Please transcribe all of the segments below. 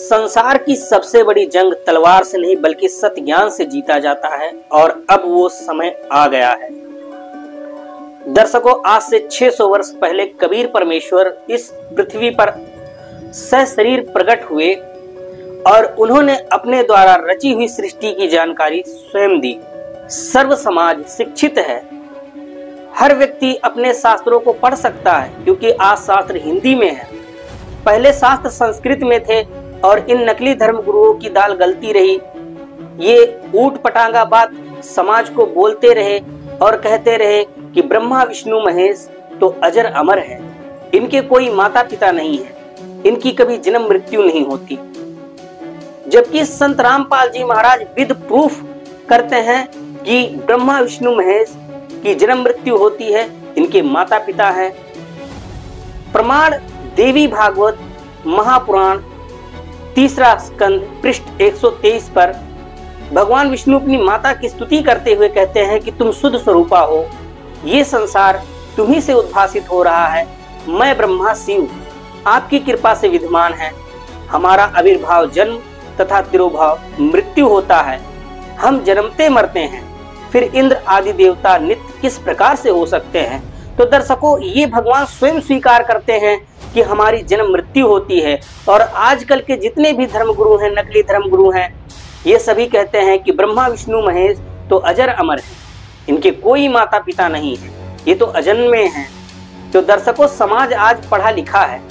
संसार की सबसे बड़ी जंग तलवार से नहीं बल्कि सत्य ज्ञान से जीता जाता है और अब वो समय आ गया है। दर्शकों, आज से 600 वर्ष पहले कबीर परमेश्वर इस पृथ्वी पर सशरीर प्रकट हुए और उन्होंने अपने द्वारा रची हुई सृष्टि की जानकारी स्वयं दी। सर्व समाज शिक्षित है, हर व्यक्ति अपने शास्त्रों को पढ़ सकता है क्योंकि आज शास्त्र हिंदी में है। पहले शास्त्र संस्कृत में थे और इन नकली धर्म गुरुओं की दाल गलती रही। ये ऊट पटांगा बात समाज को बोलते रहे और कहते रहे कि ब्रह्मा विष्णु महेश तो अजर अमर है, इनके कोई माता पिता नहीं है, इनकी कभी जन्म मृत्यु नहीं होती। जबकि संत रामपाल जी महाराज विद प्रूफ करते हैं कि ब्रह्मा विष्णु महेश की जन्म मृत्यु होती है, इनके माता पिता हैं। प्रमाण देवी भागवत महापुराण 3रा स्कंद पृष्ठ 123 पर भगवान विष्णु अपनी माता की स्तुति करते हुए कहते हैं कि तुम शुद्ध स्वरूपा हो, ये संसार तुम्ही से उद्भासित हो रहा है। मैं ब्रह्मा शिव आपकी कृपा से विद्यमान है। हमारा आविर्भाव जन्म तथा तिरोभाव मृत्यु होता है। हम जन्मते मरते हैं, फिर इंद्र आदि देवता नित्य किस प्रकार से हो सकते हैं। तो दर्शकों, ये भगवान स्वयं स्वीकार करते हैं कि हमारी जन्म मृत्यु होती है। और आजकल के जितने भी धर्मगुरु हैं, नकली धर्मगुरु हैं, ये सभी कहते हैं कि ब्रह्मा विष्णु महेश तो अजर अमर है, इनके कोई माता पिता नहीं है, ये तो अजन्मे हैं। तो दर्शकों, समाज आज पढ़ा लिखा है,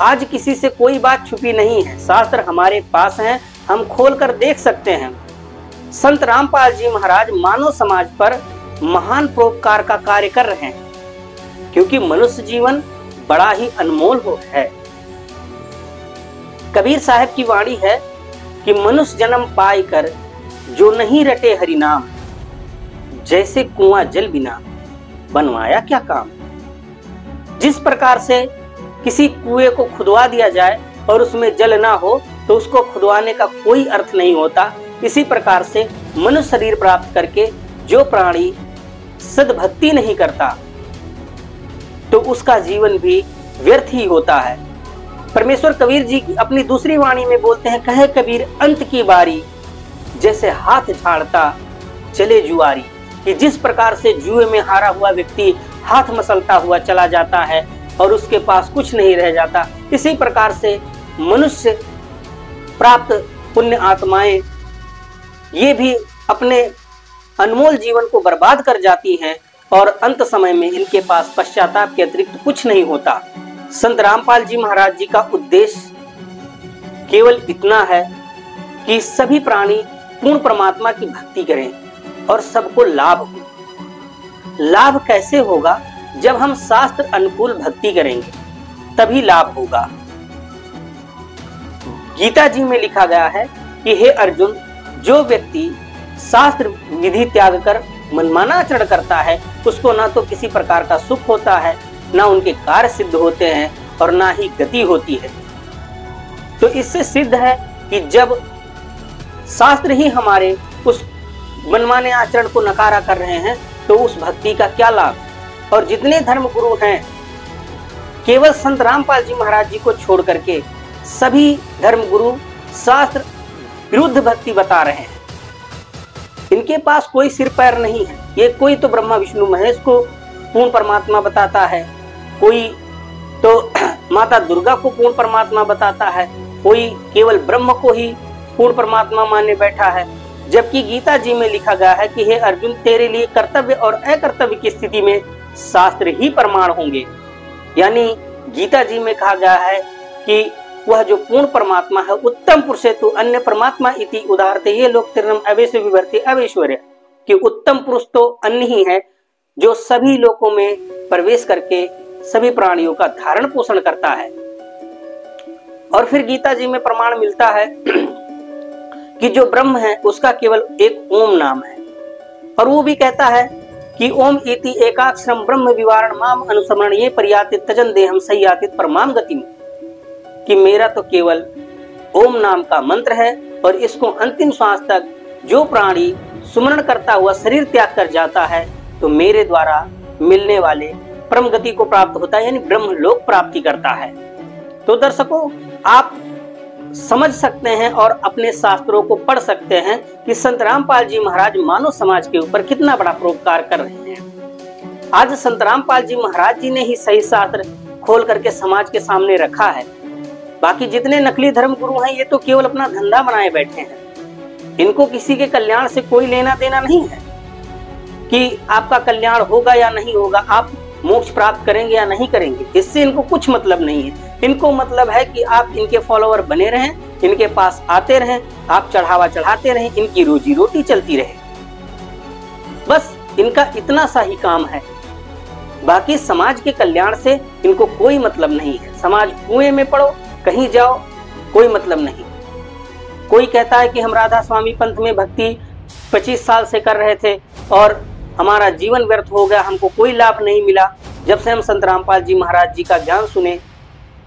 आज किसी से कोई बात छुपी नहीं है, शास्त्र हमारे पास हैं, हम खोल कर देख सकते हैं। संत रामपाल जी महाराज मानव समाज पर महान परोपकार का कार्य कर रहे हैं क्योंकि मनुष्य जीवन बड़ा ही अनमोल है। कबीर साहब की वाणी है कि मनुष्य जन्म पाई कर जो नहीं रटे हरि नाम, जैसे कुआं जल बिना बनवाया क्या काम। जिस प्रकार से किसी कुएं को खुदवा दिया जाए और उसमें जल ना हो तो उसको खुदवाने का कोई अर्थ नहीं होता, इसी प्रकार से मनुष्य शरीर प्राप्त करके जो प्राणी सद्भक्ति नहीं करता तो उसका जीवन भी व्यर्थ ही होता है। परमेश्वर कबीर जी की अपनी दूसरी वाणी में बोलते हैं, कहे कबीर अंत की बारी जैसे हाथ झाड़ता चले जुआरी। कि जिस प्रकार से जुए में हारा हुआ व्यक्ति हाथ मसलता हुआ चला जाता है और उसके पास कुछ नहीं रह जाता, इसी प्रकार से मनुष्य प्राप्त पुण्य आत्माएं ये भी अपने अनमोल जीवन को बर्बाद कर जाती हैं और अंत समय में इनके पास पश्चाताप के अतिरिक्त कुछ नहीं होता। संत रामपाल जी महाराज जी का उद्देश्य केवल इतना है कि सभी प्राणी पूर्ण परमात्मा की भक्ति करें और सबको लाभ हो। लाभ कैसे होगा? जब हम शास्त्र अनुकूल भक्ति करेंगे तभी लाभ होगा। गीता जी में लिखा गया है कि हे अर्जुन, जो व्यक्ति शास्त्र विधि त्याग कर मनमाना आचरण करता है उसको ना तो किसी प्रकार का सुख होता है, ना उनके कार्य सिद्ध होते हैं और ना ही गति होती है। तो इससे सिद्ध है कि जब शास्त्र ही हमारे उस मनमाने आचरण को नकारा कर रहे हैं तो उस भक्ति का क्या लाभ। और जितने धर्म गुरु हैं, केवल संत रामपाल जी महाराज जी को छोड़ करके सभी धर्म गुरु शास्त्र विरुद्ध भक्ति बता रहे हैं। इनके पास कोई सिर पैर नहीं है। ये कोई तो ब्रह्मा विष्णु महेश को पूर्ण परमात्मा बताता है, कोई तो माता दुर्गा को पूर्ण परमात्मा बताता है, कोई केवल ब्रह्म को ही पूर्ण परमात्मा माने बैठा है। जबकि गीता जी में लिखा गया है कि हे अर्जुन, तेरे लिए कर्तव्य और अकर्तव्य की स्थिति में शास्त्र ही प्रमाण होंगे। यानी गीता जी में कहा गया है कि वह जो पूर्ण परमात्मा है, उत्तम पुरुष तो अन्य परमात्मा इति उदाहरते ये लोग तिरनम अवेश विभर्ति अवेश्वर्य, कि उत्तम पुरुष तो अन्य ही है जो सभी लोकों में प्रवेश करके सभी प्राणियों का धारण पोषण करता है। और फिर गीता जी में प्रमाण मिलता है कि जो ब्रह्म है उसका केवल एक ओम नाम है, और वो भी कहता है कि ओम इति एकाक्षरम ब्रह्म विवारण माम अनुसमरण ये पर्याति तजन देहम सह्यातित परमाम गति, कि मेरा तो केवल ओम नाम का मंत्र है और इसको अंतिम श्वास तक जो प्राणी सुमरण करता हुआ शरीर त्याग कर जाता है तो मेरे द्वारा मिलने वाले परम गति को प्राप्त होता है, यानी ब्रह्म लोक प्राप्ति करता है। तो दर्शकों, आप समझ सकते हैं और अपने शास्त्रों को पढ़ सकते हैं कि संत रामपाल जी महाराज मानव समाज के ऊपर कितना बड़ा परोपकार कर रहे हैं। आज संत रामपाल जी महाराज जी ने ही सही शास्त्र खोल करके समाज के सामने रखा है। बाकी जितने नकली धर्म गुरु हैं ये तो केवल अपना धंधा बनाए बैठे हैं। इनको किसी के कल्याण से कोई लेना देना नहीं है कि आपका कल्याण होगा या नहीं होगा, आप मोक्ष प्राप्त करेंगे या नहीं करेंगे, इससे इनको कुछ मतलब नहीं है। इनको मतलब है कि आप इनके फॉलोअर बने रहें, इनके पास आते रहें, आप चढ़ावा चढ़ाते रहें, इनकी रोजी रोटी चलती रहे। बस इनका इतना सा ही काम है। बाकी समाज के कल्याण से इनको कोई मतलब नहीं है। समाज कुएं में पड़ो, कहीं जाओ, कोई मतलब नहीं। कोई कहता है कि हम राधा स्वामी पंथ में भक्ति 25 साल से कर रहे थे और हमारा जीवन व्यर्थ हो गया, हमको कोई लाभ नहीं मिला। जब से हम संत रामपाल जी महाराज जी का ज्ञान सुने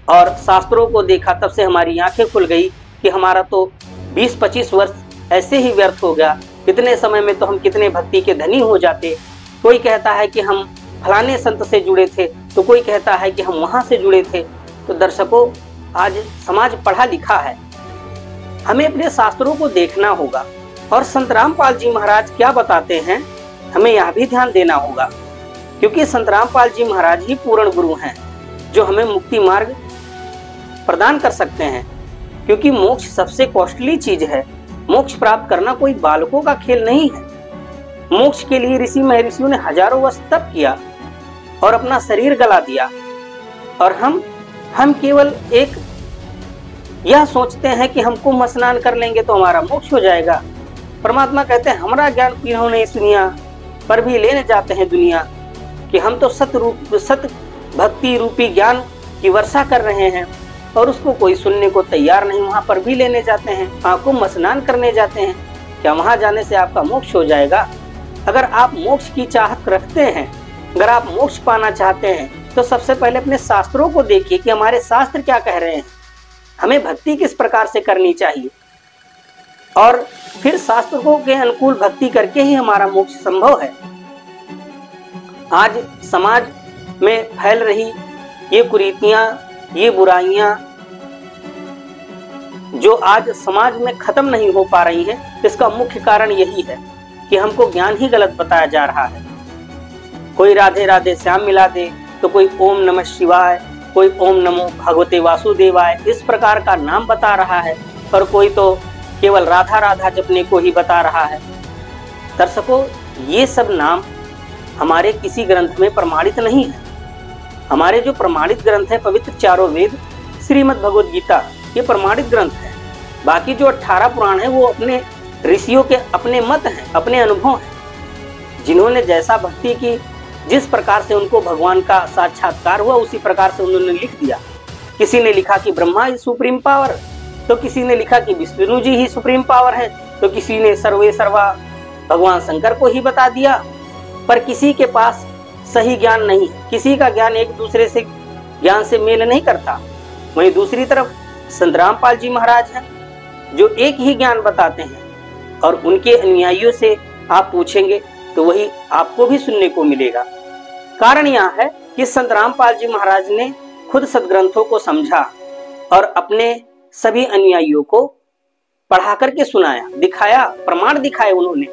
और शास्त्रों को देखा, तब से हमारी आंखें खुल गई कि हमारा तो 20-25 वर्ष ऐसे ही व्यर्थ हो गया। इतने समय में तो हम कितने भक्ति के धनी हो जाते। कोई कहता है कि हम फलाने संत से जुड़े थे, तो कोई कहता है कि हम वहां से जुड़े थे। तो दर्शकों, आज समाज पढ़ा लिखा है, हमें अपने शास्त्रों को देखना होगा और संत रामपाल जी महाराज क्या बताते हैं हमें यह भी ध्यान देना होगा, क्योंकि संत रामपाल जी महाराज ही पूर्ण गुरु हैं जो हमें मुक्ति मार्ग प्रदान कर सकते हैं। क्योंकि मोक्ष सबसे कॉस्टली चीज है। मोक्ष प्राप्त करना कोई बालकों का खेल नहीं है। मोक्ष के लिए ऋषि महर्षियों ने हजारों वर्ष तप किया और अपना शरीर गला दिया, और हम केवल एक यह सोचते हैं कि हम कुंभ स्नान कर लेंगे तो हमारा मोक्ष हो जाएगा। परमात्मा कहते हैं हमारा ज्ञान इन्होंने इस दुनिया पर भी लेने जाते हैं दुनिया कि हम तो सत भक्ति रूपी ज्ञान की वर्षा कर रहे हैं और उसको कोई सुनने को तैयार नहीं। वहां पर भी लेने जाते हैं, कुंभ स्नान करने जाते हैं। क्या वहां जाने से आपका मोक्ष हो जाएगा? अगर आप मोक्ष की चाहत रखते हैं, अगर आप मोक्ष पाना चाहते हैं, तो सबसे पहले अपने शास्त्रों को देखिए कि हमारे शास्त्र क्या कह रहे हैं, हमें भक्ति किस प्रकार से करनी चाहिए, और फिर शास्त्रों के अनुकूल भक्ति करके ही हमारा मोक्ष संभव है। आज समाज में फैल रही ये कुरीतियां, ये बुराइयां जो आज समाज में खत्म नहीं हो पा रही हैं, इसका मुख्य कारण यही है कि हमको ज्ञान ही गलत बताया जा रहा है। कोई राधे राधे श्याम मिला दे, तो कोई ओम नमः शिवाय, कोई ओम नमो भगवते वासुदेवाय इस प्रकार का नाम बता रहा है, और कोई तो केवल राधा राधा जपने को ही बता रहा है। दर्शकों, ये सब नाम हमारे किसी ग्रंथ में प्रमाणित नहीं है। हमारे जो प्रमाणित ग्रंथ है, पवित्र चारों वेद, श्रीमद् भगवद गीता, ये प्रमाणित ग्रंथ है। बाकी जो 18 पुराण है वो अपने ऋषियों के अपने मत हैं, अपने अनुभव हैं। जिन्होंने जैसा भक्ति की, जिस प्रकार से उनको भगवान का साक्षात्कार हुआ, उसी प्रकार से उन्होंने लिख दिया। किसी ने लिखा कि ब्रह्मा ही सुप्रीम पावर, तो किसी ने लिखा कि विष्णु जी ही सुप्रीम पावर है, तो किसी ने सर्वे सर्वा भगवान शंकर को ही बता दिया। पर किसी के पास सही ज्ञान नहीं, किसी का ज्ञान एक दूसरे से ज्ञान से मेल नहीं करता। वहीं दूसरी तरफ संत रामपाल जी महाराज हैं जो एक ही ज्ञान बताते हैं, और उनके अनुयायियों से आप पूछेंगे तो वही आपको भी सुनने को मिलेगा। कारण यह है कि संत रामपाल जी महाराज ने खुद सदग्रंथों को समझा और अपने सभी अनुयायियों को पढ़ा करके सुनाया, दिखाया, प्रमाण दिखाए उन्होंने।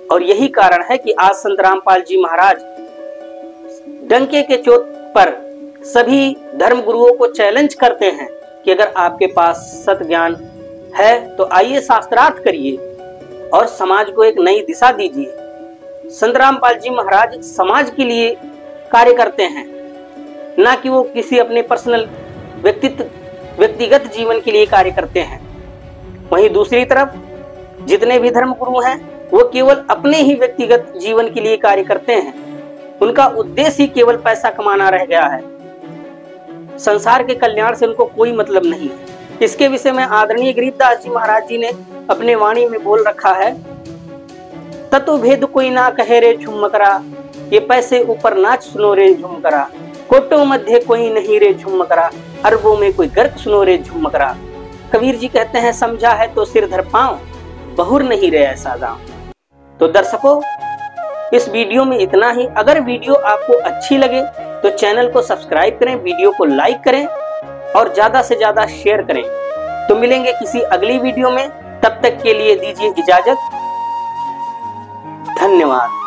और यही कारण है कि आज संत रामपाल जी महाराज डंके के चोट पर सभी धर्म गुरुओं को चैलेंज करते हैं कि अगर आपके पास सत ज्ञान है तो आइए शास्त्रार्थ करिए और समाज को एक नई दिशा दीजिए। संत रामपाल जी महाराज समाज के लिए कार्य करते हैं, ना कि वो किसी अपने पर्सनल व्यक्तिगत जीवन के लिए कार्य करते हैं। वहीं दूसरी तरफ जितने भी धर्म गुरु हैं वो केवल अपने ही व्यक्तिगत जीवन के लिए कार्य करते हैं। उनका उद्देश्य ही केवल पैसा कमाना रह गया है। संसार के कल्याण से उनको कोई मतलब नहीं है। इसके विषय में आदरणीय गरीबदास जी महाराज जी ने अपने वाणी में बोल रखा है, तत्व भेद कोई ना कहे रे झुमकरा, ये पैसे ऊपर नाच सुनो रे झुमकरा, कोटों मध्य कोई नहीं रे झुमकरा, अरबों में कोई गर्क सुनो रे झुमकरा। कबीर जी कहते हैं, समझा है तो सिर धर पांव, बहुर नहीं रे ऐसा गाँव। तो दर्शकों, इस वीडियो में इतना ही। अगर वीडियो आपको अच्छी लगे तो चैनल को सब्सक्राइब करें, वीडियो को लाइक करें और ज्यादा से ज्यादा शेयर करें। तो मिलेंगे किसी अगली वीडियो में, तब तक के लिए दीजिए इजाजत। धन्यवाद।